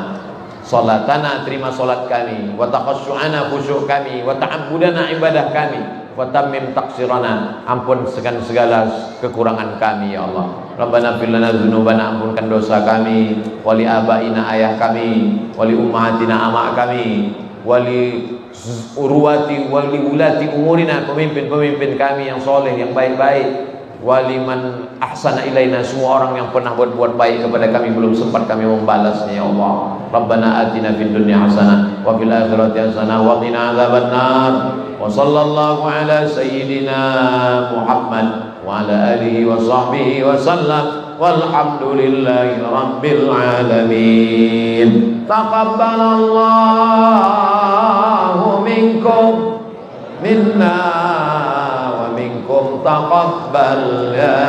salatana, terima salat kami, wa taqasyu'ana, khusyuk kami, wa ta'abbudana, ibadah kami, wa tammim taqsirana, ampun segala kekurangan kami ya Allah. Rabbana fir lana dzunubana, ampunkan dosa kami, wali abaina, ayah kami, wali ummahatina, ama kami, wali urwati, wali ulati umurina, pemimpin-pemimpin kami yang soleh, yang baik-baik, waliman ahsana ilaina, semua orang yang pernah berbuat baik kepada kami belum sempat kami membalasnya ya Allah. Rabbana atina fid dunya hasanah wa fil akhirati hasanah wa qina adzabannar. Wa sallallahu ala sayyidina Muhammad wa ala alihi wa sahbihi wa sallam, walhamdulillahi rabbil alamin. Taqabbalallahu minkum minna minkum taqabbal ya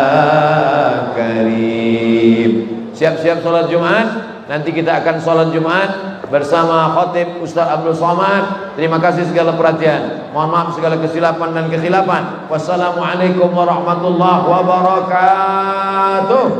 karim. Siap-siap sholat Jumat. Nanti kita akan sholat Jumat bersama Khatib Ustaz Abdul Somad. Terima kasih segala perhatian. Mohon maaf segala kesilapan dan kekhilafan. Wassalamualaikum warahmatullahi wabarakatuh.